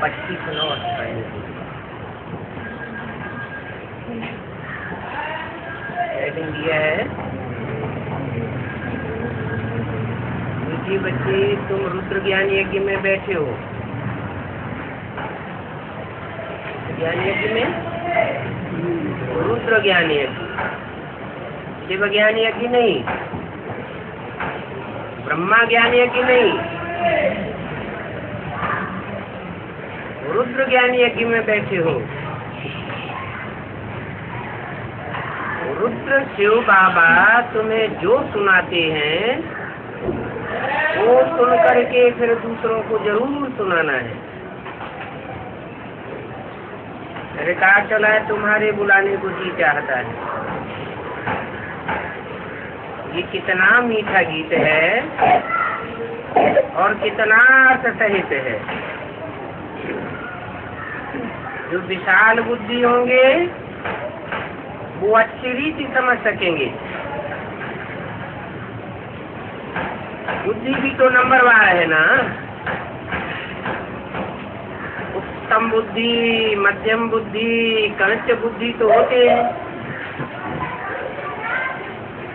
25 note heading दिया है। मीठे बच्चे, तुम रुद्र ज्ञान यज्ञ में बैठे हो। ज्ञान यज्ञ में रुद्र ज्ञान यज्ञ, शिव ज्ञान यज्ञ नहीं, ब्रह्मा ज्ञान यज्ञ नहीं, रुद्र ज्ञान यज्ञ में बैठे हो। रुद्र शिव बाबा तुम्हें जो सुनाते हैं वो सुन करके फिर दूसरों को जरूर सुनाना है। रिकॉर्ड चला है, तुम्हारे बुलाने को जी चाहता है। ये कितना मीठा गीत है और कितना अर्थ सहित है। जो विशाल बुद्धि होंगे वो अच्छी रीति समझ सकेंगे। बुद्धि भी तो नंबरवार है ना। उत्तम बुद्धि, मध्यम बुद्धि, कनिष्ठ बुद्धि तो होते हैं।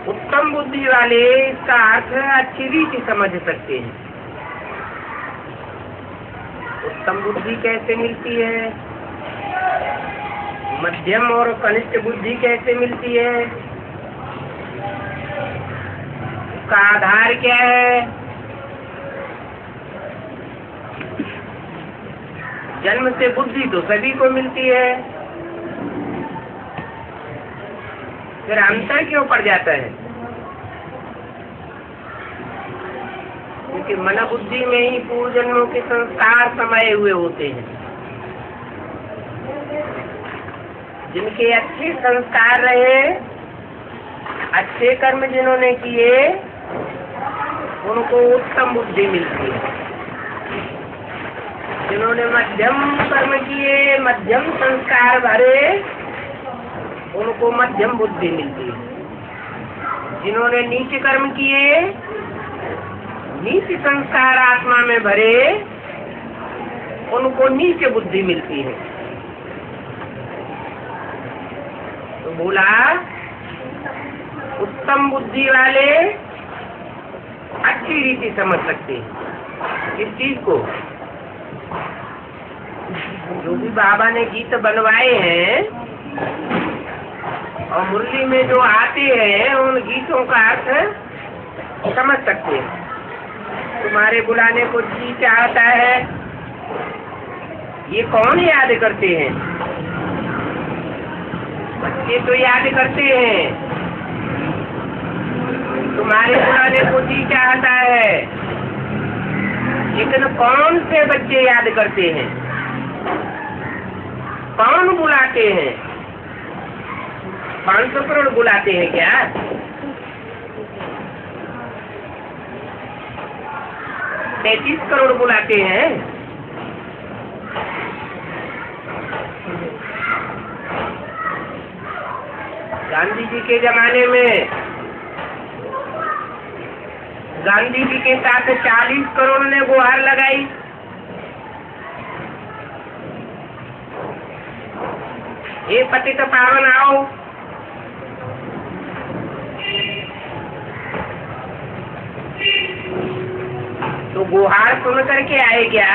उत्तम बुद्धि वाले इसका अर्थ अच्छी रीति समझ सकते हैं। उत्तम बुद्धि कैसे मिलती है, मध्यम और कनिष्ठ बुद्धि कैसे मिलती है, उसका आधार क्या है? जन्म से बुद्धि तो सभी को मिलती है, फिर अंतर क्यों पड़ जाता है? क्योंकि मन बुद्धि में ही पूर्व जन्मों के संस्कार समाये हुए होते हैं। जिनके अच्छे संस्कार रहे, अच्छे कर्म जिन्होंने किए, उनको उत्तम बुद्धि मिलती है। जिन्होंने मध्यम कर्म किए, मध्यम संस्कार भरे, उनको मध्यम बुद्धि मिलती है। जिन्होंने नीच कर्म किए, नीच संस्कार आत्मा में भरे, उनको नीच बुद्धि मिलती है। तो बोला उत्तम बुद्धि वाले अच्छी रीति समझ सकते हैं इस चीज को। जो भी बाबा ने गीत बनवाए हैं और मुरली में जो आते हैं, उन गीतों का अर्थ समझ सकते हैं। तुम्हारे बुलाने को जी चाहता है, ये कौन याद करते हैं? बच्चे तो याद करते हैं। तुम्हारे बुलाने को जी चाहता है, लेकिन कौन से बच्चे याद करते हैं? कौन बुलाते हैं? 500 करोड़ बुलाते हैं क्या? $33 करोड़ बुलाते हैं। गांधी जी के जमाने में गांधी जी के साथ 40 करोड़ ने गुहार लगाई। ये पतित पावन आओ। तो गुहार सुन करके आए क्या?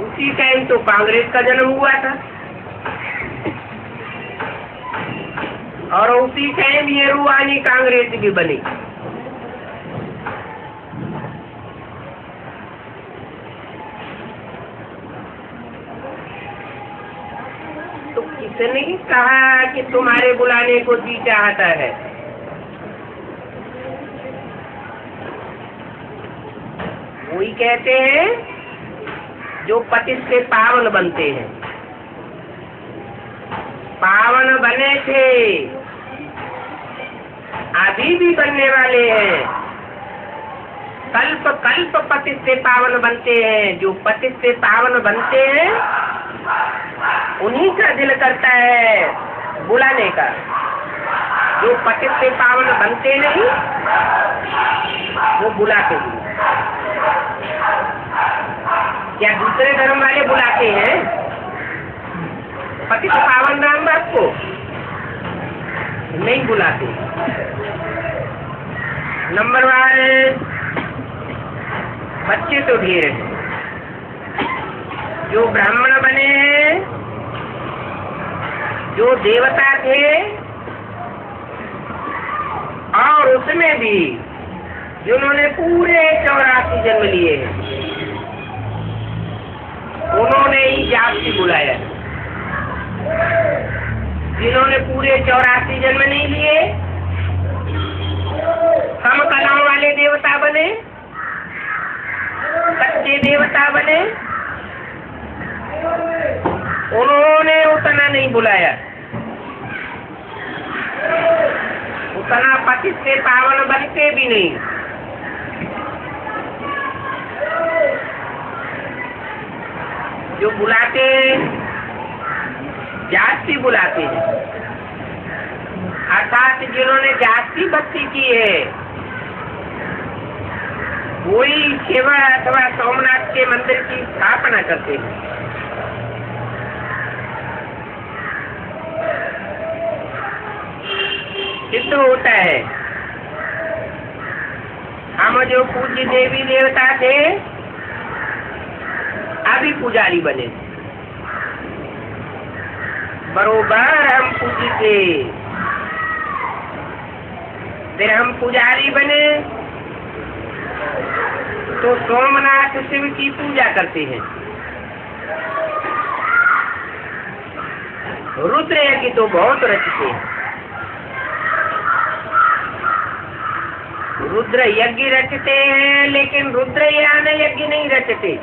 उसी टाइम तो कांग्रेस का जन्म हुआ था और उसी टाइम ये रूहानी कांग्रेस भी बनी। तो किसने कहा कि तुम्हारे बुलाने को जी चाहता है? वही कहते हैं जो पतित से पावन बनते हैं। पावन बने थे, अभी भी बनने वाले हैं। कल्प कल्प पतित से पावन बनते हैं। जो पतित से पावन बनते हैं, उन्हीं का दिल करता है बुलाने का। जो पतित से पावन बनते नहीं, वो बुलाते नहीं। क्या दूसरे धर्म वाले बुलाते हैं पतित पावन रामदास को? नहीं बुलाते। नंबरवार बच्चे तो ढेर हैं जो ब्राह्मण बने हैं, जो देवता थे, और उसमें भी जिन्होंने पूरे 84 जन्म लिए हैं, उन्होंने ही जाति बुलाया। जिन्होंने पूरे 84 जन्म नहीं लिए, कम कलाओं वाले देवता बने, कच्चे देवता बने, उन्होंने उतना नहीं बुलाया। उतना पतित से पावन बनते भी नहीं। जो बुलाते जाति बुलाते हैं, अर्थात जिन्होंने जाति भक्ति की है, वही शिव अथवा सोमनाथ के मंदिर की स्थापना करते हैं। सिद्ध होता है हम जो पूज्य देवी देवता थे, अभी पुजारी बने। बरोबर हम पूज्य थे, फिर हम पुजारी बने तो सोमनाथ शिव की पूजा करते हैं। रुद्र यज्ञ तो बहुत रचते हैं। रुद्र यज्ञ रचते हैं, लेकिन रुद्रयान यज्ञ नहीं रचते।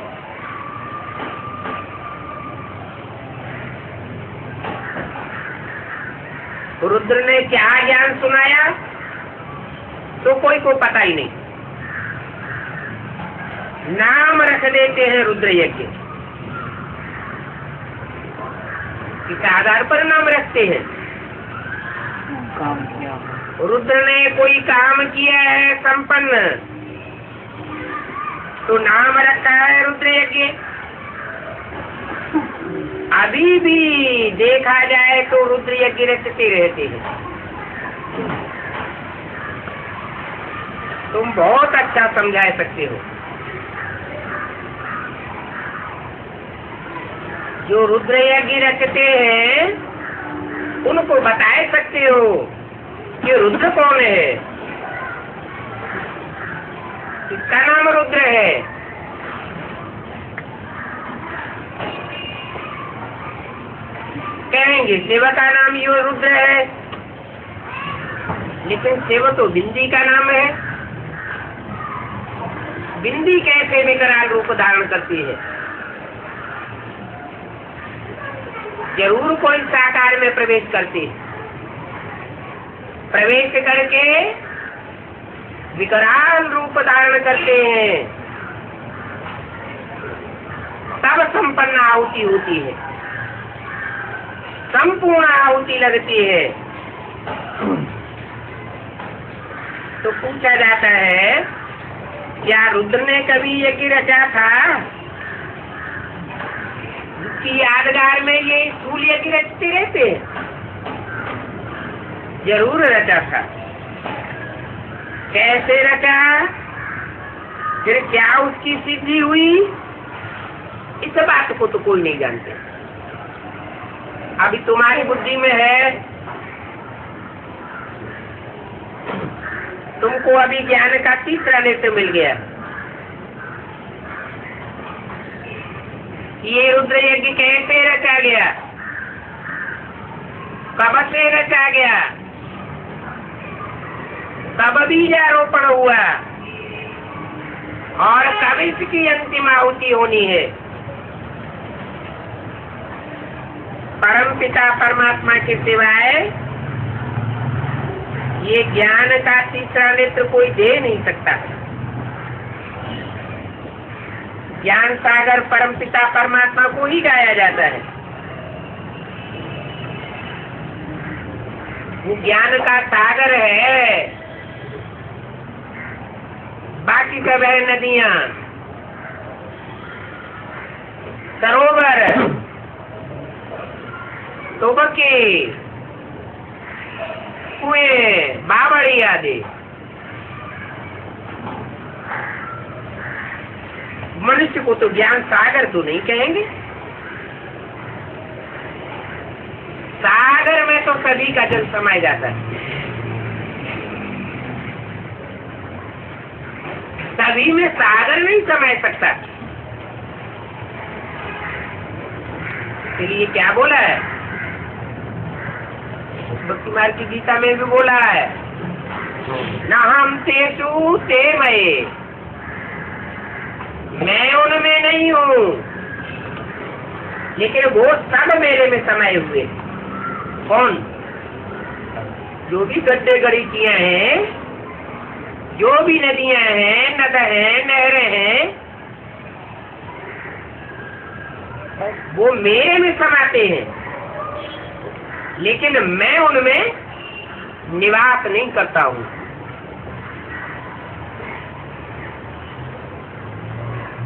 रुद्र ने क्या ज्ञान सुनाया तो कोई को पता ही नहीं। नाम रख देते हैं रुद्र यज्ञ, किस आधार पर नाम रखते हैं? काम किया, रुद्र ने कोई काम किया है संपन्न, तो नाम रखा है रुद्र यज्ञ। अभी भी देखा जाए तो रुद्र यज्ञ रचते रहते हैं। तुम बहुत अच्छा समझा सकते हो। जो रुद्र यज्ञ रचते हैं उनको बता सकते हो कि रुद्र कौन है, किसका नाम रुद्र है। कहेंगे शिव का नाम यो रुद्र है, लेकिन शिव तो बिंदी का नाम है। बिंदी कैसे विकराल रूप धारण करती है? जरूर कोई साकार में प्रवेश करती है। प्रवेश करके विकराल रूप धारण करते हैं, तब संपन्न आहुति होती है, संपूर्ण आहुति लगती है। तो पूछा जाता है, क्या रुद्र ने कभी यज्ञ रचा था? उसकी यादगार में ये स्थूल यज्ञ रचते रहते हैं। जरूर रचा था। कैसे रचा, फिर क्या उसकी सिद्धि हुई, इस बात को तो कोई नहीं जानते। अभी तुम्हारी बुद्धि में है, तुमको अभी ज्ञान का तीसरा नेत्र मिल गया। ये रुद्र यज्ञ कैसे रचा गया, कब से रचा गया, कब बीजारोपण हुआ और कब इसकी अंतिम आहुति होनी है। परम पिता परमात्मा के सिवाय ये ज्ञान का तीसरा नेत्र कोई दे नहीं सकता। ज्ञान सागर परम पिता परमात्मा को ही गाया जाता है। वो ज्ञान का सागर है, बाकी सब है नदियां। सरोवर, तोबके, कुएं, बावड़ी आदि। मनुष्य को तो ज्ञान सागर तो नहीं कहेंगे। सागर में तो सभी का जल समाया जाता है, सभी में सागर नहीं समाय सकता। इसलिए क्या बोला है, भक्ति मार्ग की गीता में भी बोला है, न हम तेषु ते मये, मैं उनमें नहीं हूँ, लेकिन वो सब मेरे में समाये हुए। कौन? जो भी गड्ढे गरीचियां हैं, जो भी नदियां हैं, नद हैं, नहरें हैं, वो मेरे में समाते हैं, लेकिन मैं उनमें निवास नहीं करता हूँ।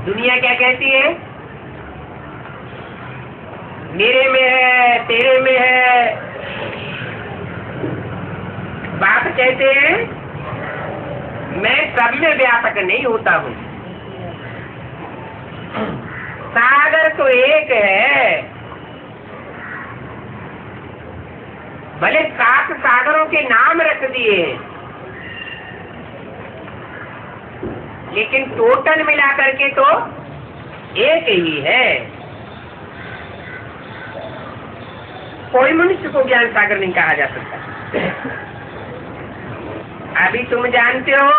दुनिया क्या कहती है? मेरे में है, तेरे में है। बात कहते हैं मैं सब में व्यापक नहीं होता हूँ। सागर तो एक है, भले 7 सागरों के नाम रख दिए, लेकिन टोटल मिलाकर के तो एक ही है। कोई मनुष्य को ज्ञान सागर नहीं कहा जा सकता। अभी तुम जानते हो,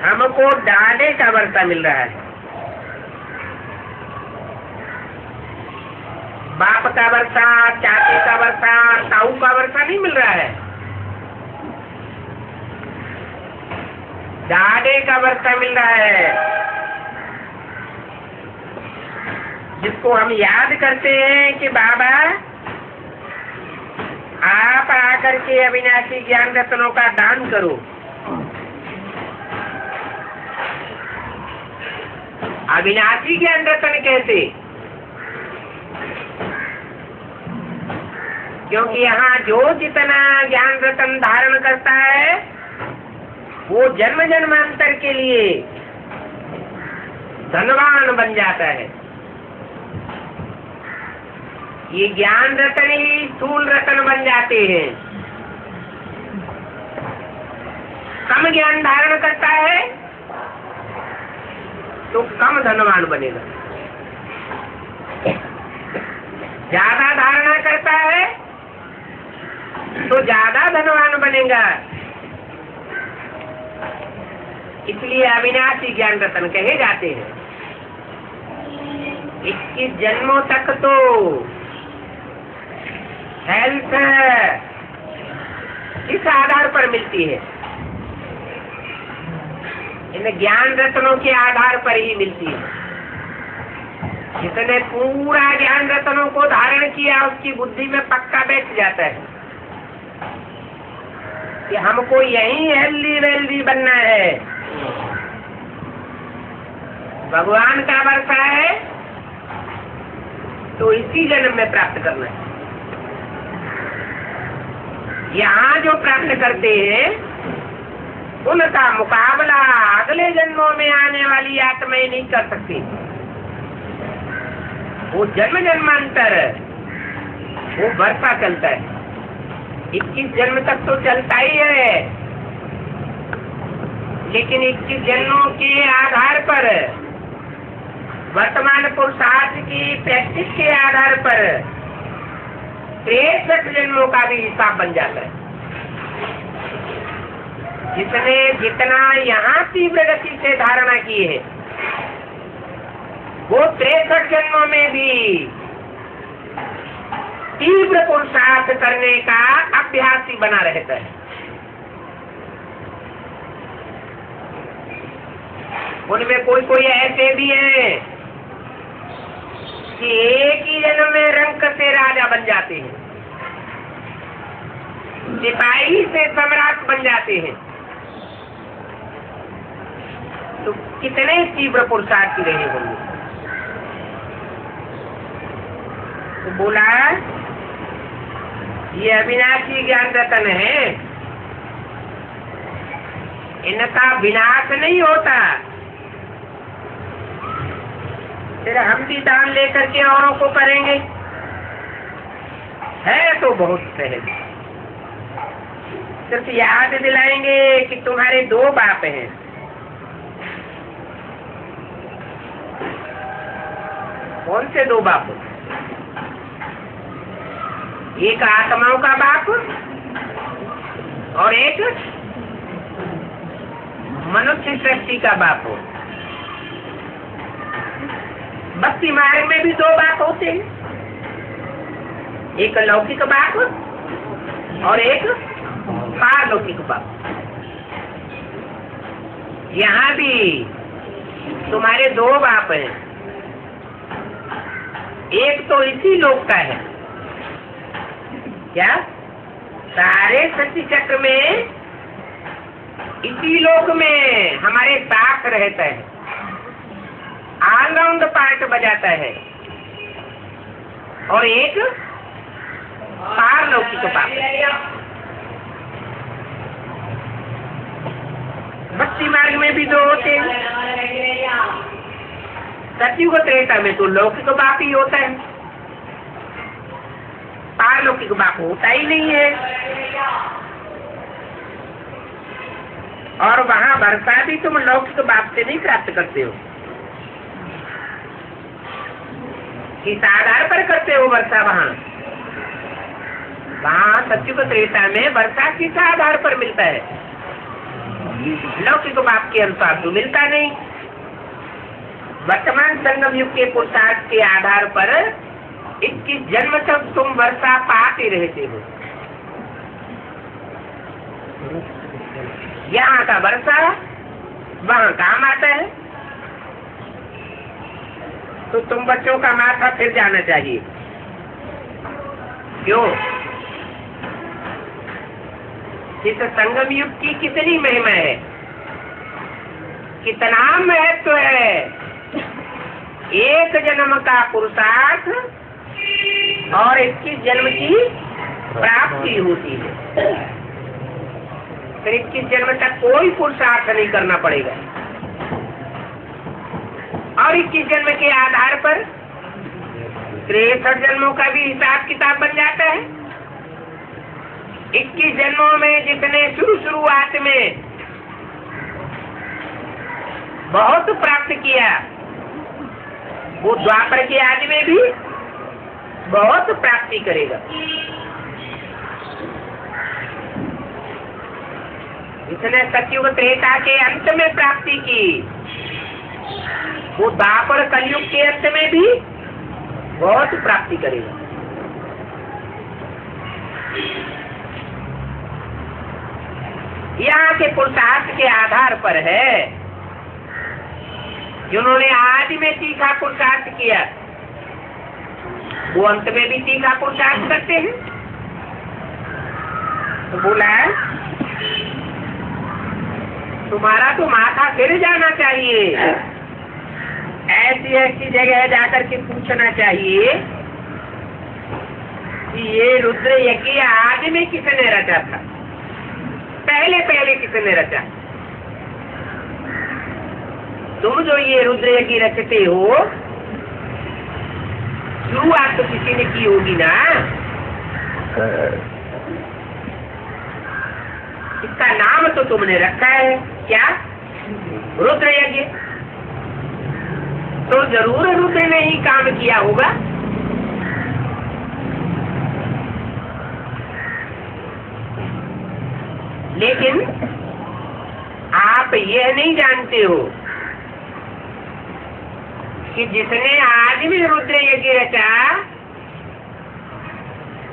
हमको डाले का वर्षा मिल रहा है, बाप का वर्षा, चाचे का वर्षा, ताऊ का वर्षा नहीं मिल रहा है। डाले का वर्षा मिल रहा है, जिसको हम याद करते हैं कि बाबा आप आकर के अविनाशी ज्ञान रत्नों का दान करो। अविनाशी ज्ञान रत्न कैसे? क्योंकि यहाँ जो जितना ज्ञान रत्न धारण करता है, वो जन्म जन्मांतर के लिए धनवान बन जाता है। ये ज्ञान रत्न ही स्थूल रत्न बन जाते हैं। कम ज्ञान धारण करता है तो कम धनवान बनेगा, ज्यादा धारणा करता है तो ज्यादा धनवान बनेगा। इसलिए अविनाशी ज्ञान रत्न कहे जाते हैं। 21 जन्मों तक तो हेल्थ इस आधार पर मिलती है, इन ज्ञान रत्नों के आधार पर ही मिलती है। जिसने पूरा ज्ञान रत्नों को धारण किया, उसकी बुद्धि में पक्का बैठ जाता है कि हमको यही हेल्दी वेल्दी बनना है। भगवान का वर्षा है तो इसी जन्म में प्राप्त करना है। यहाँ जो प्राप्त करते हैं उनका मुकाबला अगले जन्मों में आने वाली आत्माएं नहीं कर सकती। वो जन्म जन्मांतर वो वर्षा चलता है, 21 जन्म तक तो चलता ही है, लेकिन 21 जन्मों के आधार पर, वर्तमान पुरुषार्थ की प्रैक्टिस के आधार पर 63 जन्मों का भी हिसाब बन जाता है। जिसने जितना यहाँ तीव्र गति से धारणा की है, वो 63 जन्मों में भी तीव्र पुरुषार्थ करने का अभ्यासी बना रहता है। उनमें कोई कोई ऐसे भी हैं कि एक ही जन्म में रंक से राजा बन जाते हैं, सिपाही से सम्राट बन जाते हैं। तो कितने तीव्र पुरुषार्थी रहे होंगे। तो बोला ये अविनाशी ज्ञान रतन है, इनका विनाश नहीं होता। फिर हम भी दान लेकर के औरों को करेंगे, है तो बहुत सहज। सिर्फ याद दिलाएंगे कि तुम्हारे 2 बाप हैं। कौन से 2 बाप? एक आत्माओं का बाप और एक मनुष्य सृष्टि का बाप हो। भक्ति मार्ग में भी 2 बाप होते हैं, एक लौकिक बाप और एक पारलौकिक बाप। यहाँ भी तुम्हारे 2 बाप हैं, एक तो इसी लोक का है। क्या? सारे सृष्टि चक्र में इसी लोक में हमारे साथ रहता है, ऑलराउंड पार्ट बजाता है। और एक पारलौकिक बाप। भक्ति मार्ग में भी 2 होते हैं। सतयुग त्रेता में तो लौकिक बाप ही होता है, पारलौकिक बाप होता ही नहीं है। और वहाँ वर्षा भी तुम लौकिक बाप से नहीं प्राप्त करते हो। किस आधार पर करते हो वर्षा? वहाँ सतयुग त्रेता में वर्षा किस आधार पर मिलता है? लौकिक बाप के अनुसार तो मिलता नहीं। वर्तमान संगम युग के पुरुषार्थ के आधार पर 21 जन्म तक तुम वर्षा पाते रहते हो। यहाँ का वर्षा वहाँ काम आता है, तो तुम बच्चों का माथा फिर जाना चाहिए। क्यों? इस संगम युग की कितनी महिमा है, कितना महत्व है। एक जन्म का पुरुषार्थ और 21 जन्म की प्राप्ति होती है। फिर 21 जन्म तक कोई पुरुषार्थ नहीं करना पड़ेगा, और 21 जन्म के आधार पर 63 जन्मों का भी हिसाब किताब बन जाता है। 21 जन्मों में जितने शुरुआत में बहुत प्राप्त किया, वो द्वापर के आदि में भी बहुत प्राप्ति करेगा। जिसने सतयुग त्रेता के अंत में प्राप्ति की, वो द्वापर कलयुग के अंत में भी बहुत प्राप्ति करेगा। यहाँ के पुरुषार्थ के आधार पर है। जिन्होंने आदि में तीखा पुरुषार्थ किया, वो अंत में भी तीखा पुरुषार्थ करते हैं। तो बोला तुम्हारा तो माथा फिर जाना चाहिए, ऐसी ऐसी जगह जाकर के पूछना चाहिए कि ये रुद्र यज्ञ आदि में किसने रचा था, पहले किसने रचा। तुम जो ये रुद्र यज्ञ रचते हो, शुरुआत तो किसी ने की होगी ना। इसका नाम तो तुमने रखा है, क्या? रुद्र यज्ञ। तो जरूर रुद्र ने ही काम किया होगा। लेकिन आप यह नहीं जानते हो कि जिसने आज भी रुद्र यज्ञ रचा,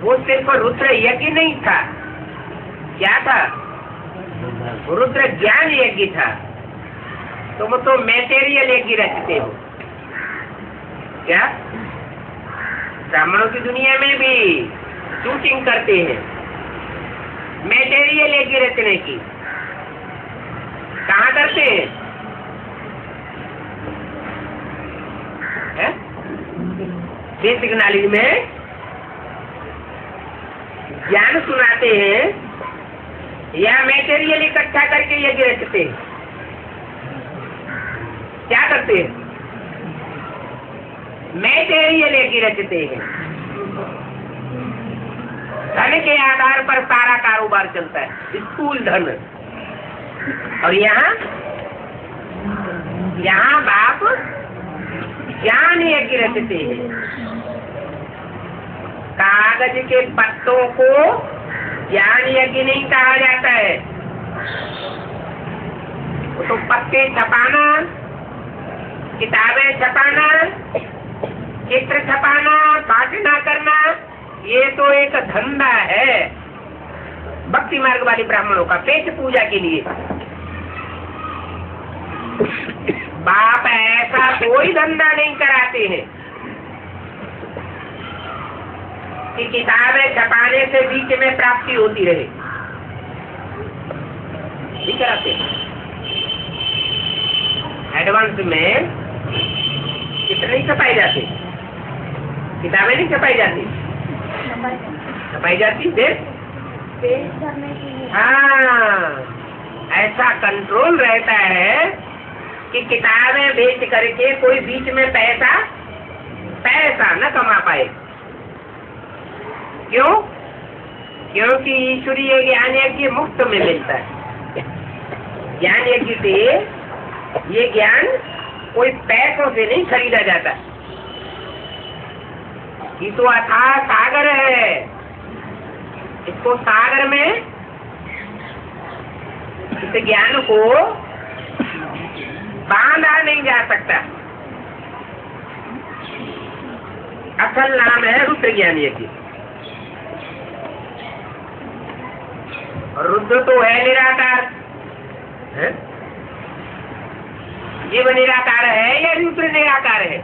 वो सिर्फ रुद्र यज्ञ नहीं था। क्या था? रुद्र ज्ञान यज्ञ था। तुम तो मैटेरियल यज्ञ रचते हो। क्या? ब्राह्मणों की दुनिया में भी शूटिंग करते हैं मैटेरियल यज्ञ रचने की। कहाँ करते हैं? बेसिक नॉलेज में ज्ञान सुनाते हैं या मेटेरियल इकट्ठा करके यज्ञ रचते हैं? क्या करते हैं? मेटेरियल यज्ञ रचते हैं। धन के आधार पर सारा कारोबार चलता है, स्कूल धन। और यहाँ बाप ज्ञान यज्ञ रचते हैं। कागज के पत्तों को ज्ञान यज्ञ नहीं कहा जाता है। वो तो पत्ते छपाना, किताबें छपाना, चित्र छपाना, बांटना करना, ये तो एक धंधा है भक्ति मार्ग वाले ब्राह्मणों का, पेट पूजा के लिए। बाप ऐसा कोई धंधा नहीं कराते हैं कि किताबें छपाने से बीच में प्राप्ति होती रहे, नहीं कराते। एडवांस में चित्र नहीं छपाई जाती, किताबें नहीं छपाई जाती, छपाई जाती देख। हाँ, ऐसा कंट्रोल रहता है कि किताबें बेच करके कोई बीच में पैसा न कमा पाए। क्यों? क्योंकि ईश्वरीय ज्ञान यज्ञ मुफ्त में मिलता है। ज्ञान यज्ञ से ये ज्ञान कोई पैसों से नहीं खरीदा जाता। ये तो अथाह सागर है, इसको सागर में इस ज्ञान को बांधा नहीं जा सकता। असल नाम है रुद्र ज्ञान यज्ञ। रुद्र तो है निराकार है? जीव निराकार है या रुद्र निराकार है?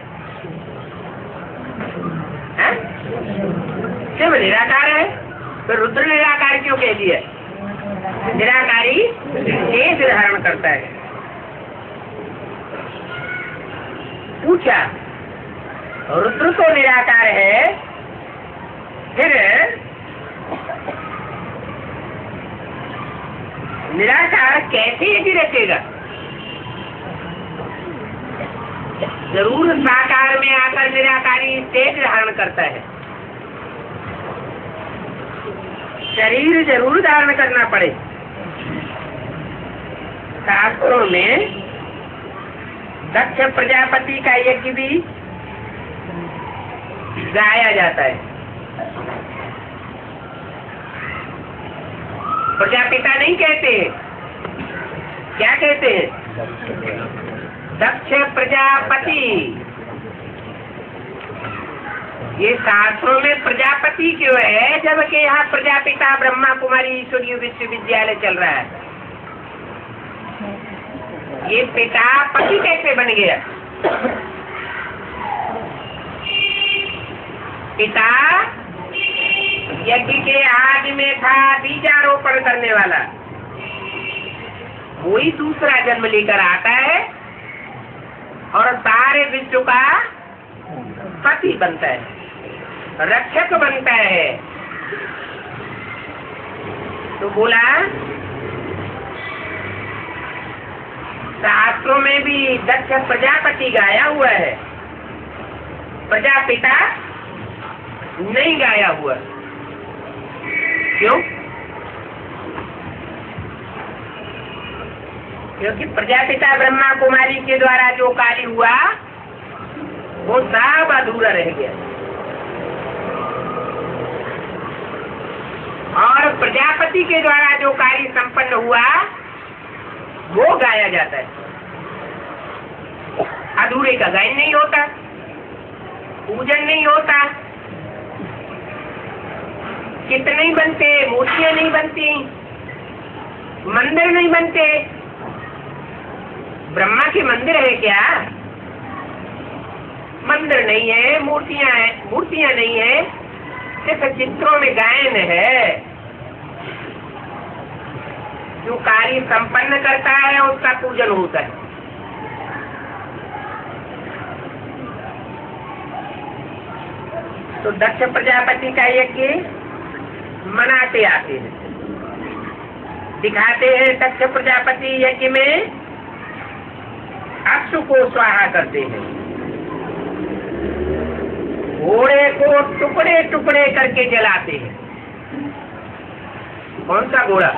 शिव निराकार है तो रुद्र निराकार क्यों कह दिया? निराकारी तेज धारण करता है। पूछा, रुद्र तो निराकार है, फिर निराकार कैसे यज्ञ रचेगा? जरूर साकार में आकर निराकारी तेज धारण करता है। शरीर जरूर धारण करना पड़े। शास्त्रों में दक्ष प्रजापति का यज्ञ भी गाया जाता है। प्रजापिता नहीं कहते, क्या कहते हैं? दक्ष प्रजापति। ये शास्त्रों में प्रजापति क्यों है, जबकि यहाँ प्रजापिता ब्रह्मा कुमारी ईश्वरीय विश्वविद्यालय चल रहा है? ये पिता पति कैसे बन गया? पिता यज्ञ के आदि में था बीजारोपण करने वाला, वही दूसरा जन्म लेकर आता है और सारे विश्व का पति बनता है, रक्षक बनता है। तो बोला शास्त्रों में भी दक्ष प्रजापति गाया हुआ है, प्रजापिता नहीं गाया हुआ। क्यों? क्योंकि प्रजापिता ब्रह्मा कुमारी के द्वारा जो कार्य हुआ वो सब अधूरा रह गया, और प्रजापति के द्वारा जो कार्य संपन्न हुआ वो गाया जाता है। अधूरे का गायन नहीं होता, पूजन नहीं होता, चित्र नहीं बनते, मूर्तियां नहीं बनती, मंदिर नहीं बनते। ब्रह्मा के मंदिर है क्या? मंदिर नहीं है, मूर्तियां नहीं है, सिर्फ चित्रों में गायन है। जो कार्य संपन्न करता है उसका पूजन होता है। तो दक्ष प्रजापति का यज्ञ मनाते आते हैं। दिखाते हैं दक्ष प्रजापति यज्ञ में अश्व को स्वाहा करते हैं, घोड़े को टुकड़े टुकड़े करके जलाते हैं। कौन सा घोड़ा?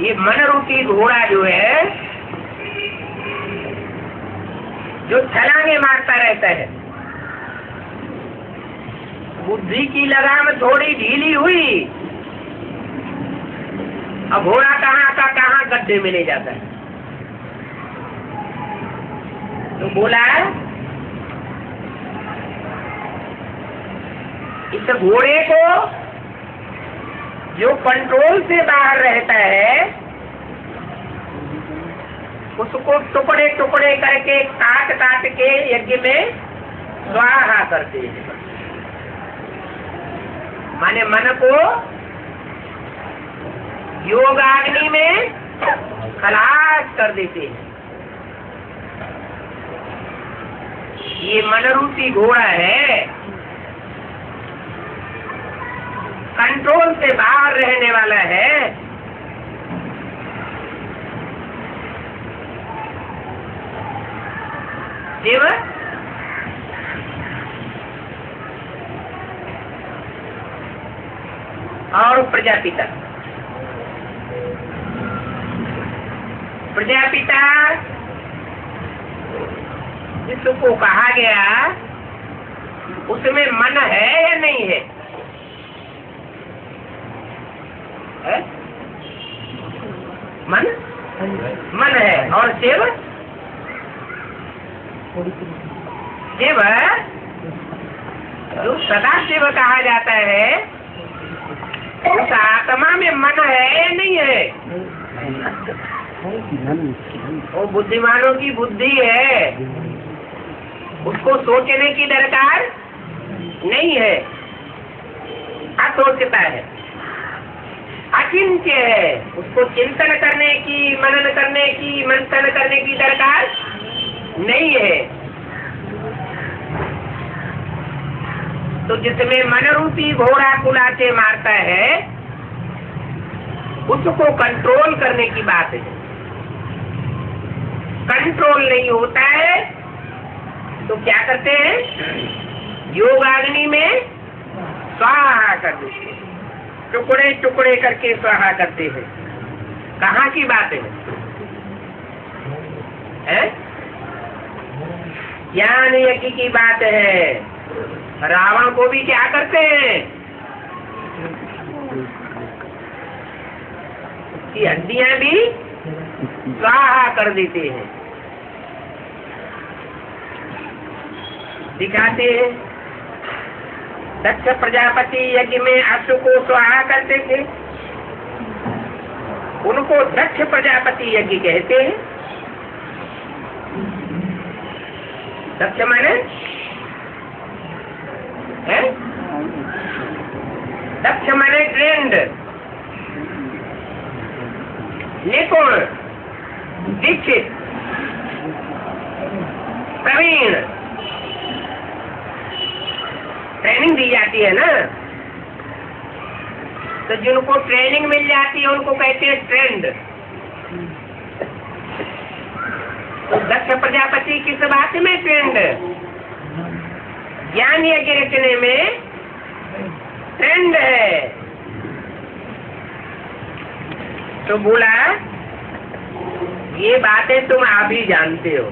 ये मन रूपी घोड़ा जो है, जो छलांगे मारता रहता है। बुद्धि की लगाम थोड़ी ढीली हुई, अब घोड़ा कहाँ का कहाँ गड्ढे में ले जाता है। तो बोला इस घोड़े को जो कंट्रोल से बाहर रहता है, उसको टुकड़े टुकड़े करके काट काट के यज्ञ में स्वाहा करते हैं। माने मन को योगाग्नि में खलास कर देते हैं। ये मन रूपी घोड़ा है, कंट्रोल से बाहर रहने वाला है। शिव और प्रजापिता। प्रजापिता जिसको कहा गया, उसमें मन है या नहीं है? है? मन है। और शिव? शिव जो सदा शिव कहा जाता है, उस आत्मा में मन है या नहीं है? वो बुद्धिमानों की बुद्धि है, उसको सोचने की दरकार नहीं है, असोचता है, अचिंत्य है। उसको चिंतन करने की, मनन करने की, मंथन करने की दरकार नहीं है। तो जिसमें मन रूपी घोड़ा कुलाचे मारता है, उसको कंट्रोल करने की बात है। कंट्रोल नहीं होता है तो क्या करते हैं? योगाग्नि में स्वाहा कर देते हैं, टुकड़े टुकड़े करके स्वाहा करते हैं। कहाँ की बात है? ज्ञान यज्ञ की बात है। रावण को भी क्या करते हैं? उसकी हड्डियां भी स्वाहा कर देते हैं। दिखाते हैं दक्ष प्रजापति यज्ञ में अश्व को स्वाहा करते थे, उनको दक्ष प्रजापति यज्ञ कहते हैं। दक्ष माने है? दक्ष माने ट्रेंड, निपुण, दीक्षित, प्रवीण। ट्रेनिंग दी जाती है ना, तो जिनको ट्रेनिंग मिल जाती है उनको कहते हैं ट्रेंड। तो दक्ष प्रजापति किस बात में ट्रेंड? ज्ञान यज्ञ रचने में ट्रेंड है। तो बोला ये बातें तुम आप ही जानते हो।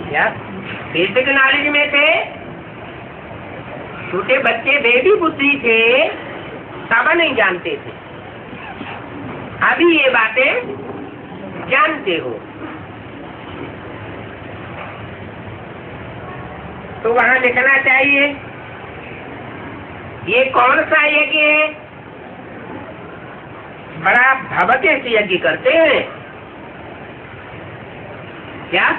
क्या बेसिक नॉलेज में थे? छोटे बच्चे बेबी बुद्धि थे, तब नहीं जानते थे, अभी ये बातें जानते हो। तो वहां लिखना चाहिए ये कौन सा यज्ञ है? बड़ा भव्य से यज्ञ करते हैं क्या?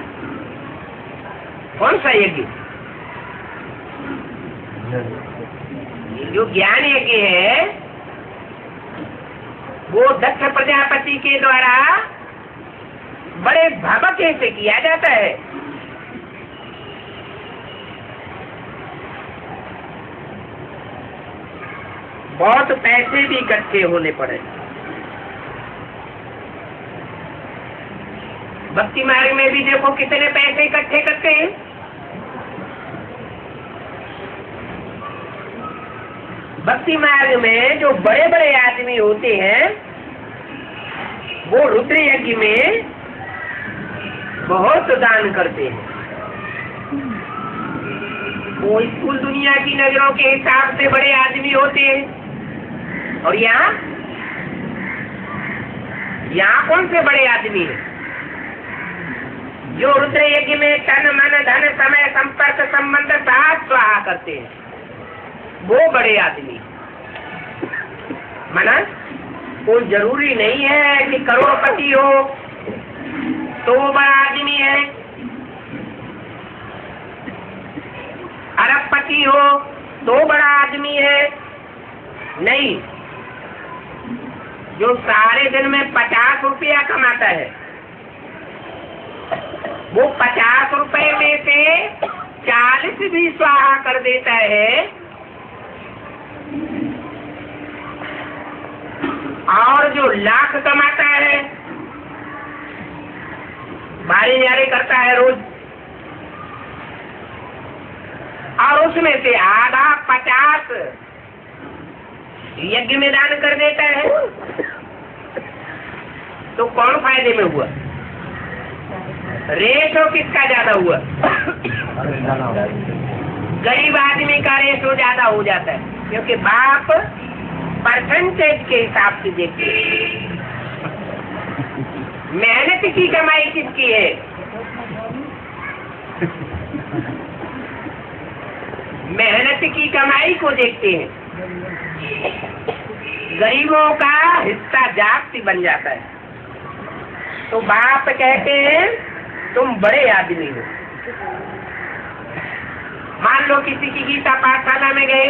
कौन सा यज्ञ? जो ज्ञान यज्ञ है वो दक्ष प्रजापति के द्वारा बड़े भव्य से किया जाता है। बहुत पैसे भी इकट्ठे होने पड़े। भक्ति मार्ग में भी देखो कितने पैसे इकट्ठे करते हैं। भक्ति मार्ग में जो बड़े बड़े आदमी होते हैं वो रुद्र यज्ञ में बहुत दान करते हैं। वो स्कूल दुनिया की नजरों के हिसाब से बड़े आदमी होते हैं। और यहाँ कौन से बड़े आदमी हैं? जो रुद्र यज्ञ में तन मन धन समय संपर्क संबंध साथ स्वाहा करते हैं, वो बड़े आदमी। मना कोई जरूरी नहीं है कि करोड़पति हो तो वो बड़ा आदमी है, अरबपति हो तो बड़ा आदमी है। नहीं, जो सारे दिन में 50 रुपया कमाता है वो 50 रुपए में से 40 भी स्वाहा कर देता है, और जो लाख कमाता है, बारी न्यारे करता है रोज, और उसमें से आधा 50 यज्ञ में दान कर देता है, तो कौन फायदे में हुआ? रेशो किसका ज्यादा हुआ? गरीब आदमी का रेशो ज्यादा हो जाता है, क्योंकि बाप परसेंटेज के हिसाब से देखते हैं। मेहनत की कमाई किसकी है? मेहनत की कमाई को देखते हैं। गरीबों का हिस्सा जाति बन जाता है। तो बाप कहते हैं तुम बड़े आदमी हो। मान लो किसी की गीता पाठशाला में गए,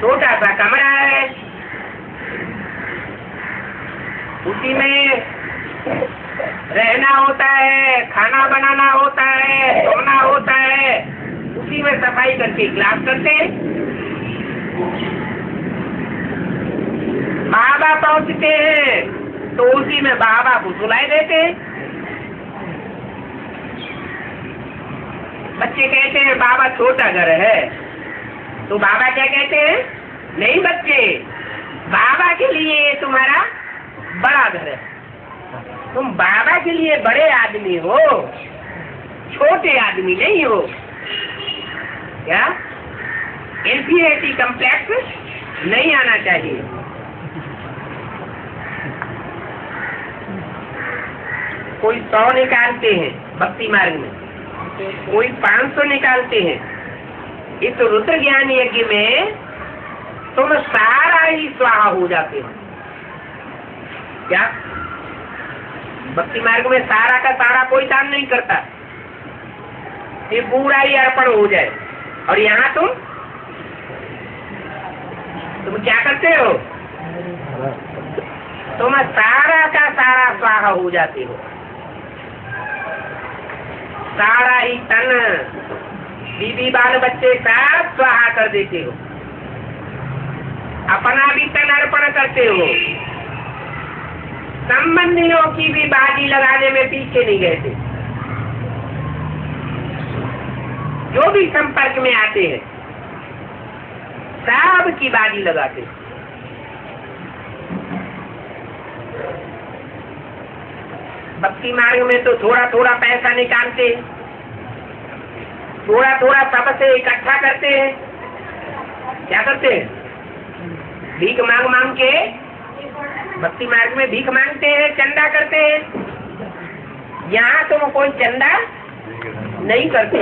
छोटा सा कमरा है, उसी में रहना होता है, खाना बनाना होता है, सोना होता है, उसी में सफाई करके क्लास करते हैं। बाबा पहुंचते हैं तो उसी में बाबा को सुनाई देते हैं। बच्चे कहते हैं बाबा छोटा घर है, तो बाबा क्या कहते हैं? नहीं बच्चे, बाबा के लिए तुम्हारा बड़ा घर है, तुम बाबा के लिए बड़े आदमी हो, छोटे आदमी नहीं हो। क्या इंफीरियरिटी कम्प्लेक्स नहीं आना चाहिए। कोई 100 निकालते हैं भक्ति मार्ग में, कोई 500 निकालते हैं। इस रुद्र ज्ञान यज्ञ में तुम सारा ही स्वाहा हो जाते हो। क्या भक्ति मार्ग में सारा का सारा कोई दान नहीं करता, ये पूरा ही अर्पण हो जाए। और यहाँ तुम क्या करते हो? तुम सारा का सारा स्वाहा हो जाते हो। सारा ही तन, बीबी बाल बच्चे सब स्वाहा कर देते हो, अपना भी तन अर्पण करते हो। संबंधियों की भी बाजी लगाने में पीछे नहीं गए थे। जो भी संपर्क में आते हैं सब की बाजी लगाते। भक्ति मार्ग में तो थोड़ा थोड़ा पैसा निकालते हैं, थोड़ा थोड़ा सबसे इकट्ठा करते हैं। क्या करते हैं? भीख मांग मांग के भक्ति मार्ग में भीख मांगते हैं, चंदा करते हैं। यहाँ तो कोई चंदा नहीं करते।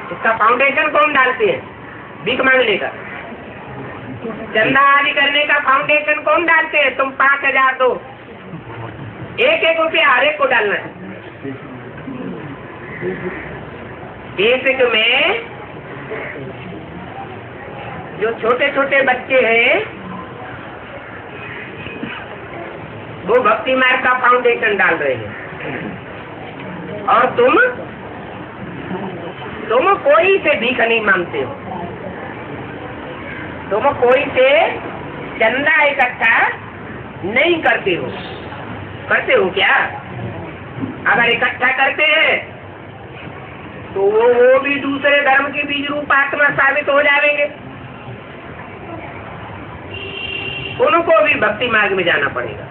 इसका फाउंडेशन कौन डालते हैं? भीख मांगने का, चंदा आदि करने का फाउंडेशन कौन डालते हैं? तुम 5000 दो, 1-1 रुपया हर एक को डालना है। बेसिक में जो छोटे छोटे बच्चे हैं वो भक्ति मार्ग का फाउंडेशन डाल रहे हैं, और तुम कोई से भीख नहीं मांगते हो। तुम कोई से चंदा इकट्ठा नहीं करते हो क्या? अगर इकट्ठा करते हैं तो वो भी दूसरे धर्म के बीज रूप आत्मा साबित हो जाएंगे। उनको भी भक्ति मार्ग में जाना पड़ेगा।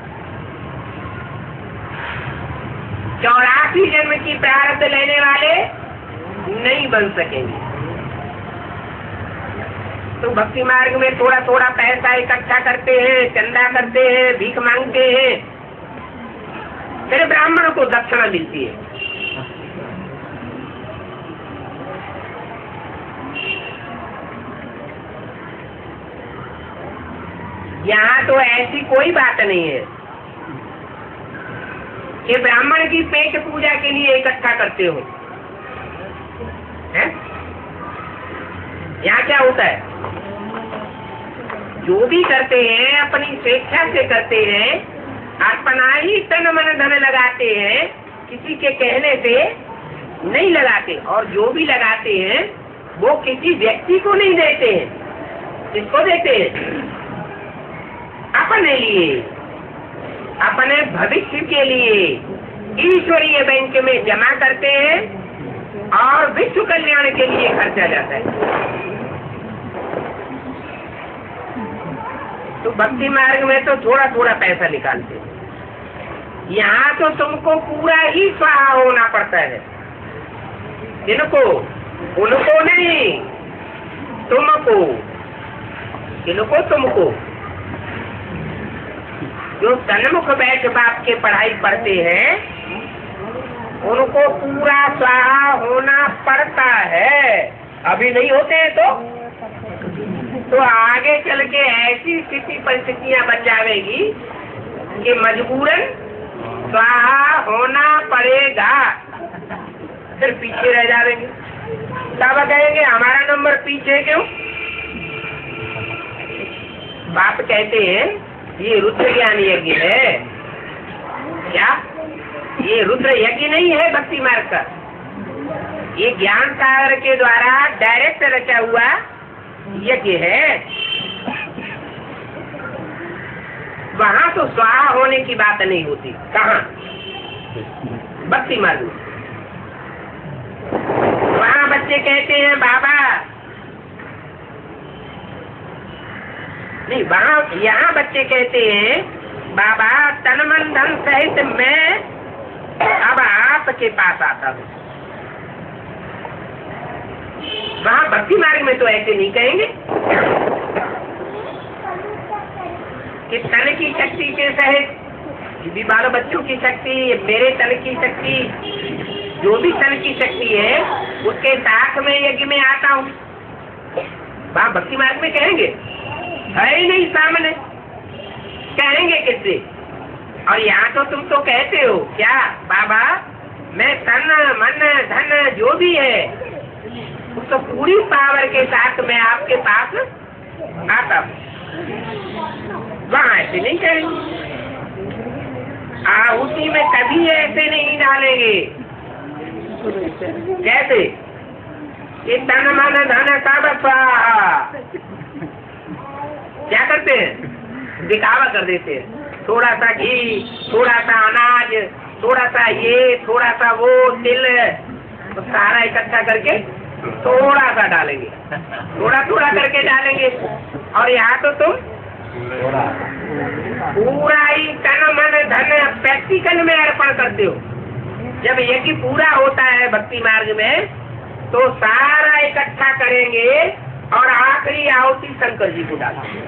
84 जन्म की प्रारब्ध लेने वाले नहीं बन सकेंगे। तो भक्ति मार्ग में थोड़ा थोड़ा पैसा इकट्ठा करते हैं, चंदा करते हैं, भीख मांगते हैं, फिर ब्राह्मण को दक्षिणा मिलती है। यहाँ तो ऐसी कोई बात नहीं है कि ब्राह्मण की पेट पूजा के लिए इकट्ठा करते हो। यहाँ क्या होता है? जो भी करते हैं अपनी स्वेच्छा से करते हैं, अपना ही तन मन धन लगाते हैं, किसी के कहने से नहीं लगाते। और जो भी लगाते हैं वो किसी व्यक्ति को नहीं देते हैं। किसको देते हैं? अपने लिए, अपने भविष्य के लिए ईश्वरीय बैंक में जमा करते हैं और विश्व कल्याण के लिए खर्चा जाता है। तो भक्ति मार्ग में तो थोड़ा थोड़ा पैसा निकालते हैं। यहाँ तो तुमको पूरा ही स्वाहा होना पड़ता है। किनको? उनको नहीं, तुमको। किनको? तुमको। जो सन्मुख बैठ बाप के पढ़ाई पढ़ते हैं उनको पूरा स्वाहा होना पड़ता है। अभी नहीं होते हैं तो आगे चल के ऐसी स्थिति परिस्थितियां बन जाएगी कि मजबूरन स्वाहा होना पड़ेगा। फिर पीछे रह जाएंगे। तब कहेंगे हमारा नंबर पीछे क्यों? बाप कहते हैं ये रुद्र ज्ञान यज्ञ है। क्या? ये रुद्र यज्ञ नहीं है भक्ति मार्ग का। ये ज्ञान सागर के द्वारा डायरेक्ट रचा हुआ यज्ञ है। वहाँ तो स्वाहा होने की बात नहीं होती। कहाँ? भक्ति मार्ग में। वहाँ बच्चे कहते हैं बाबा नहीं, वहाँ यहाँ बच्चे कहते हैं बाबा तन मन धन सहित मैं अब आपके पास आता हूँ। वहाँ भक्ति मार्ग में तो ऐसे नहीं कहेंगे कि तन की शक्ति के सहित भी बारह बच्चों की शक्ति, मेरे तन की शक्ति, जो भी तन की शक्ति है उसके साथ में यज्ञ में आता हूँ। वहाँ भक्ति मार्ग में कहेंगे? है ही नहीं सामने, कहेंगे किससे? और यहाँ तो तुम तो कहते हो क्या बाबा मैं तन मन धन जो भी है तो पूरी पावर के साथ मैं आपके पास आता हूँ। वहाँ ऐसे नहीं करेंगे। आहुति में कभी ऐसे नहीं डालेंगे। कैसे? कि तन मन धन सब स्वाहा। क्या करते हैं? दिखावा कर देते हैं। थोड़ा सा घी, थोड़ा सा अनाज, थोड़ा सा ये, थोड़ा सा वो, तिल, तो सारा इकट्ठा करके थोड़ा सा डालेंगे, थोड़ा थोड़ा करके डालेंगे। और यहाँ तो तुम पूरा ही तन मन धन प्रैक्टिकल में अर्पण करते हो। जब यज्ञ पूरा होता है भक्ति मार्ग में तो सारा इकट्ठा करेंगे और आखिरी आहुति शंकर जी को डालेंगे।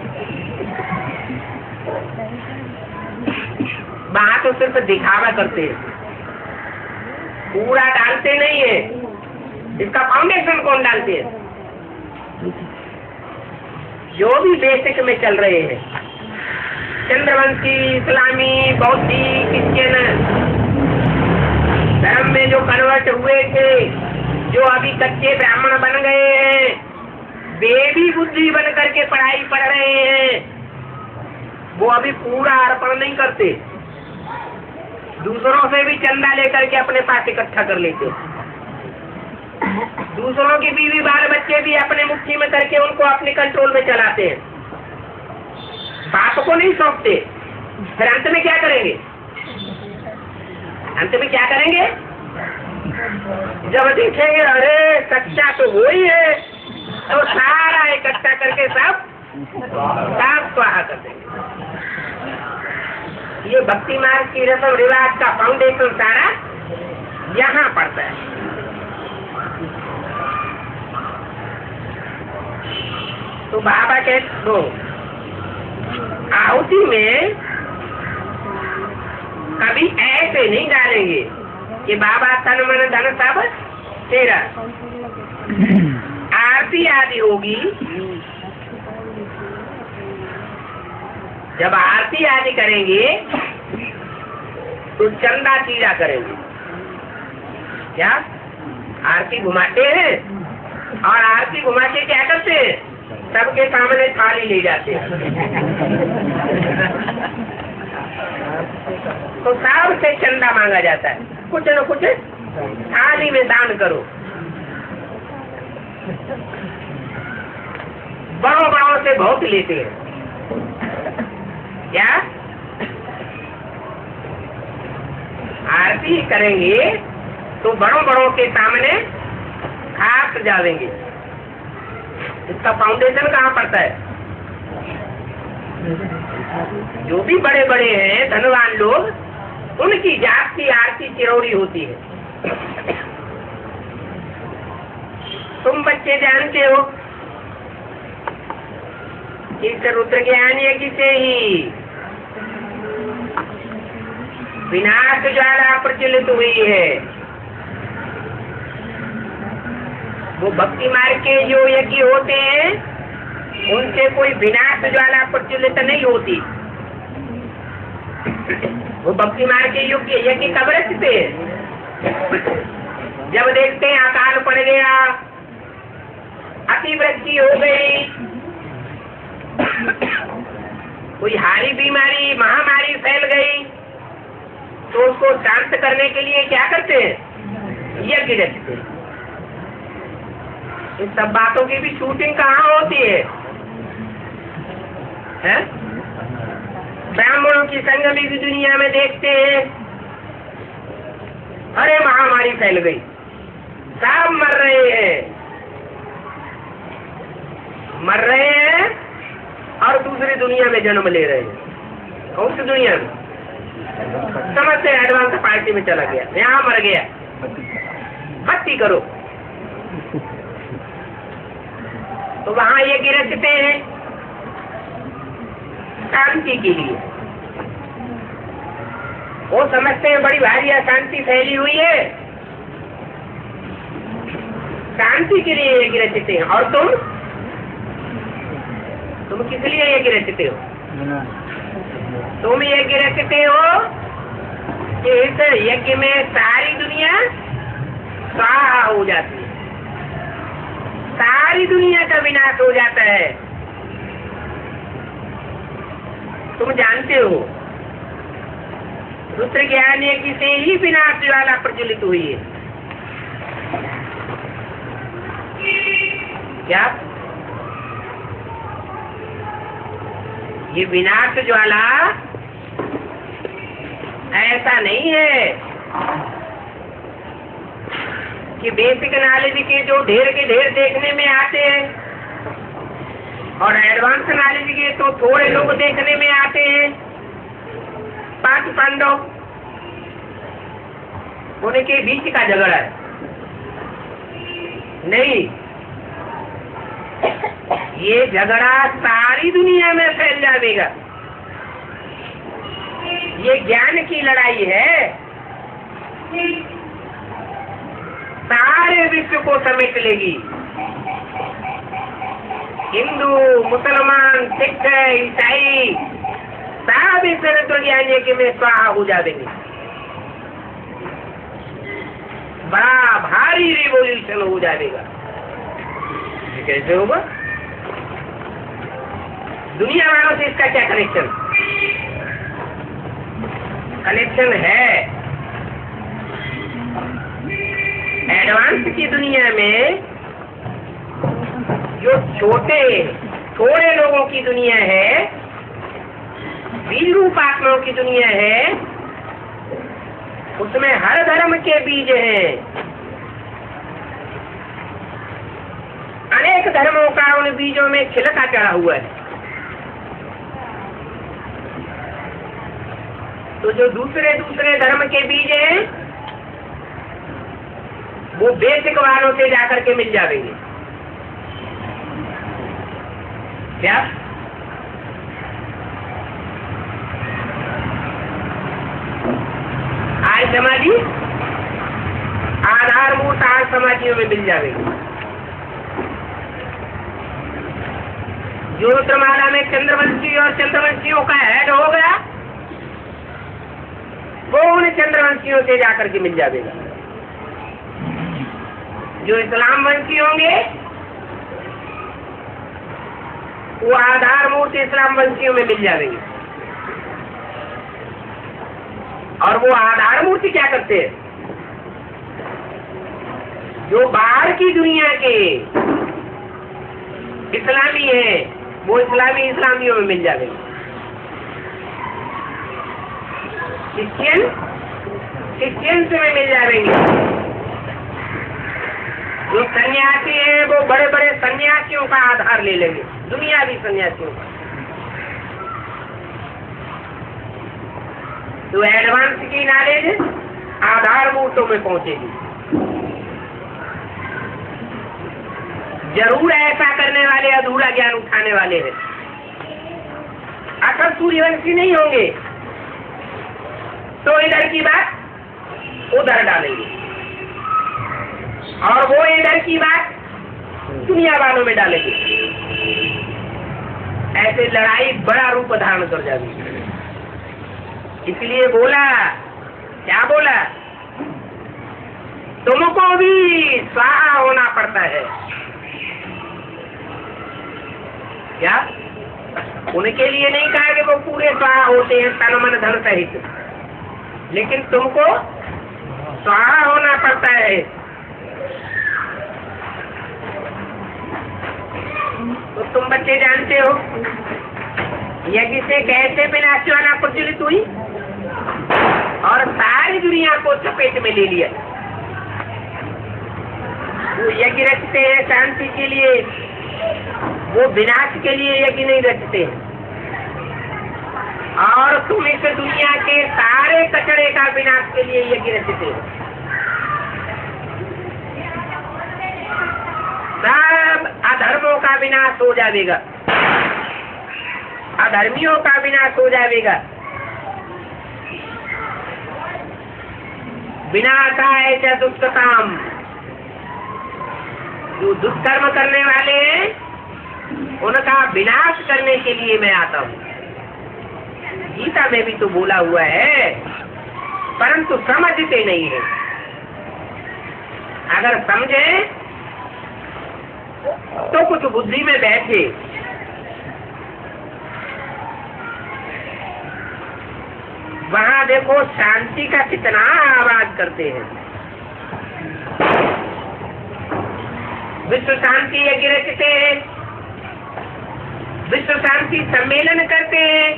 वहाँ तो सिर्फ दिखावा करते हैं, पूरा डालते नहीं है। इसका फाउंडेशन कौन डालते हैं? जो भी बेसिक में चल रहे हैं, चंद्रवंशी, इस्लामी, बौद्धी, क्रिश्चियन धर्म में जो कन्वर्ट हुए थे, जो अभी कच्चे ब्राह्मण बन गए हैं, वे भी बुद्धि बन करके पढ़ाई पढ़ रहे हैं, वो अभी पूरा अर्पण नहीं करते। दूसरों से भी चंदा लेकर के अपने पास इकट्ठा कर लेते। दूसरों की बीवी बाल बच्चे भी अपने मुट्ठी में करके उनको अपने कंट्रोल में चलाते हैं, बाप को नहीं सौंपते। फिर अंत में क्या करेंगे? अंत में क्या करेंगे? जब देखेंगे अरे सच्चा तो वो ही है, तो सारा इकट्ठा करके सब स्वाहा कर देंगे। ये भक्ति मार्ग की रस्म रिवाज का फाउंडेशन सारा यहाँ पड़ता है। तो बाबा कहते दो आहुति में कभी ऐसे नहीं डालेंगे कि बाबा तन मन धन सब तेरा। आरती आदि होगी, जब आरती आदि करेंगे तो चंदा चीरा करेंगे। क्या आरती घुमाते हैं, और आरती घुमा के क्या करते हैं? सबके सामने थाली ले जाते हैं। तो सबसे चंदा मांगा जाता है, कुछ न कुछ थाली में दान करो। बड़ों बड़ों से बहुत लेते हैं। क्या आरती करेंगे तो बड़ों बड़ों के सामने खास जावेंगे। इसका फाउंडेशन कहाँ पड़ता है? जो भी बड़े बड़े हैं धनवान लोग, उनकी जात की आरती चिरौरी होती है। तुम बच्चे जानते हो इस रुद्र ज्ञान यज्ञ से ही विनाश ज्वाला प्रचलित हुई है। वो भक्ति मार्ग के जो यज्ञ होते हैं उनसे कोई विनाश ज्वाला प्रचलित नहीं होती। वो भक्ति मार्ग के यज्ञ कब रचते हैं? जब देखते हैं अकाल पड़ गया, अतिवृष्टि हो गई, कोई हारी बीमारी महामारी फैल गई, तो उसको शांत करने के लिए क्या करते हैं? यज्ञ रचते हैं। इन सब बातों की भी शूटिंग कहाँ होती है? ब्राह्मणों की संगमी की दुनिया में देखते हैं, अरे महामारी फैल गई, सब मर रहे हैं और दूसरी दुनिया में जन्म ले रहे हैं। कौन सी दुनिया में? समझते एडवांस पार्टी में चला गया, यहाँ मर गया, भक्ति करो। तो वहाँ ये गिरजते हैं शांति के लिए। वो समझते हैं बड़ी भारी अशांति फैली हुई है, शांति के लिए ये गिरजते हैं। और तुम किस लिए ये गिरजते हो? तुम ये गिरजते हो कि इस यज्ञ में सारी दुनिया स्वाहा हो जाती है, सारी दुनिया का विनाश हो जाता है। तुम जानते हो रुद्र ज्ञान यज्ञ से ही विनाश ज्वाला प्रज्वलित हुई है। क्या ये विनाश ज्वाला ऐसा नहीं है कि बेसिक नॉलेज के जो ढेर के ढेर देखने में आते हैं और एडवांस नॉलेज के तो थोड़े लोग देखने में आते हैं। 5 पांडव उनके बीच का झगड़ा है। नहीं, ये झगड़ा सारी दुनिया में फैल जाएगा। ये ज्ञान की लड़ाई है, सारे विश्व को समेट लेगी। हिंदू, मुसलमान, सिख, ईसाई सब इस रुद्र ज्ञान यज्ञ में स्वाहा हो जाएंगे। बड़ा भारी रिवोल्यूशन हो जाएगा। ये कैसे होगा? दुनिया वालों से इसका क्या कनेक्शन? कनेक्शन है। एडवांस की दुनिया में जो थोड़े लोगों की दुनिया है, बीज रूप आत्माओं की दुनिया है, उसमें हर धर्म के बीज हैं। अनेक धर्मों का उन बीजों में छिलका चढ़ा हुआ है। तो जो दूसरे धर्म के बीज हैं, वो बेसिक वालों से जाकर के मिल जाएंगे। क्या आज समाधि आधारभूत आज समाधियों में मिल जाएगी। जो रुद्रमाला में चंद्रवंशी और चंद्रवंशियों का हेड हो गया, वो उन चंद्रवंशियों से जाकर के मिल जाएगा। जो इस्लाम वंशी होंगे, वो आधार मूर्ति इस्लाम वंशियों में मिल जाएंगे। और वो आधार मूर्ति क्या करते हैं? जो बाहर की दुनिया के इस्लामी है, वो इस्लामियों में मिल जाएंगे। क्रिश्चियंस में मिल जाएंगे। जो सन्यासी है, वो बड़े बड़े सन्यासियों का आधार ले लेंगे, दुनियावी सन्यासियों का। तो एडवांस की नॉलेज आधार मूर्तों में पहुंचेगी। जरूर ऐसा करने वाले अधूरा ज्ञान उठाने वाले हैं, असल सूर्यवंशी नहीं होंगे, तो इधर की बात उधर डालेंगे और वो इधर की बात दुनिया वालों में डालेंगे। ऐसे लड़ाई बड़ा रूप धारण कर जाएगी। इसलिए बोला, क्या बोला? तुमको भी स्वाहा होना पड़ता है। क्या? उनके लिए नहीं कहा कि वो पूरे स्वाहा होते हैं तन मन धन सहित, लेकिन तुमको स्वाहा होना पड़ता है। तो तुम बच्चे जानते हो यज्ञ से कैसे विनाशवाना प्रज्वलित हुई और सारी दुनिया को चपेट में ले लिया। वो यज्ञ रचते हैं शांति के लिए, वो विनाश के लिए यज्ञ नहीं रचते। और तुम इस दुनिया के सारे कचरे का विनाश के लिए यज्ञ रचते हो। सब अधर्मों का विनाश हो जाएगा, अधर्मियों का विनाश हो जाएगा। विनाशाय च दुष्कृताम, जो दुष्कर्म करने वाले हैं उनका विनाश करने के लिए मैं आता हूँ। गीता में भी तो बोला हुआ है, परंतु समझते नहीं है। अगर समझे तो कुछ बुद्धि में बैठे। वहां देखो शांति का कितना आवाज करते हैं। विश्व शांति यज्ञ रचते हैं, विश्व शांति सम्मेलन करते हैं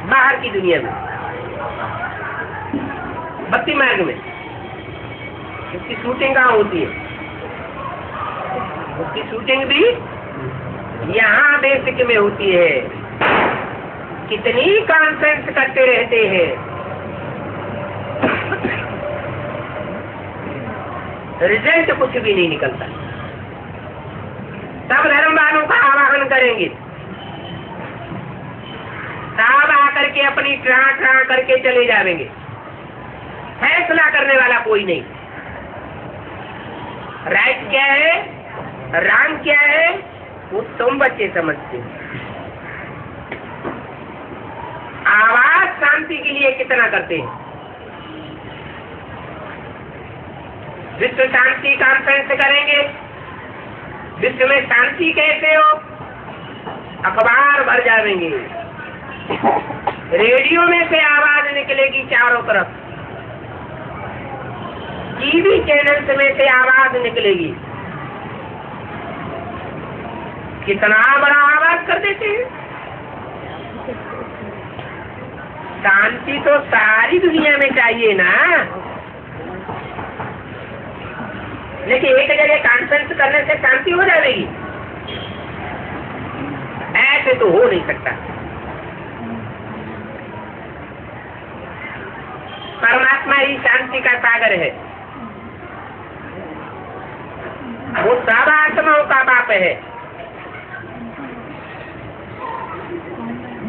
बाहर की दुनिया में, भक्ति मार्ग में। इसकी शूटिंग कहाँ होती है? उसकी शूटिंग भी यहाँ बेसिक में होती है। कितनी कॉन्फ्रेंस करते रहते हैं, रिजल्ट कुछ भी नहीं निकलता। सब धर्म वालों का आवाहन करेंगे, सब आकर के अपनी ट्रा करके चले जाएंगे। फैसला करने वाला कोई नहीं। राइट क्या है, रॉन्ग क्या है, वो तुम बच्चे समझते हो। आवाज शांति के लिए कितना करते हैं। विश्व शांति कॉन्फ्रेंस करेंगे, विश्व में शांति कैसे हो, अखबार भर जाएंगे, रेडियो में से आवाज निकलेगी चारों तरफ, टीवी चैनल्स में से आवाज निकलेगी। कितना बड़ा आवाज कर देते हैं। शांति तो सारी दुनिया में चाहिए ना, लेकिन एक जगह कॉन्फ्रेंस करने से शांति हो जाएगी, ऐसे तो हो नहीं सकता। परमात्मा ही शांति का सागर है, वो सब आत्माओं का बाप है।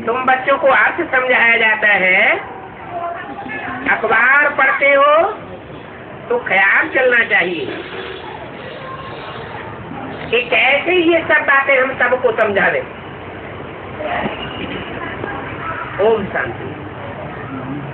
तुम बच्चों को अर्थ समझाया जाता है, अखबार पढ़ते हो तो ख्याल चलना चाहिए कि कैसे ये सब बातें हम सबको समझा दें। ओम शांति।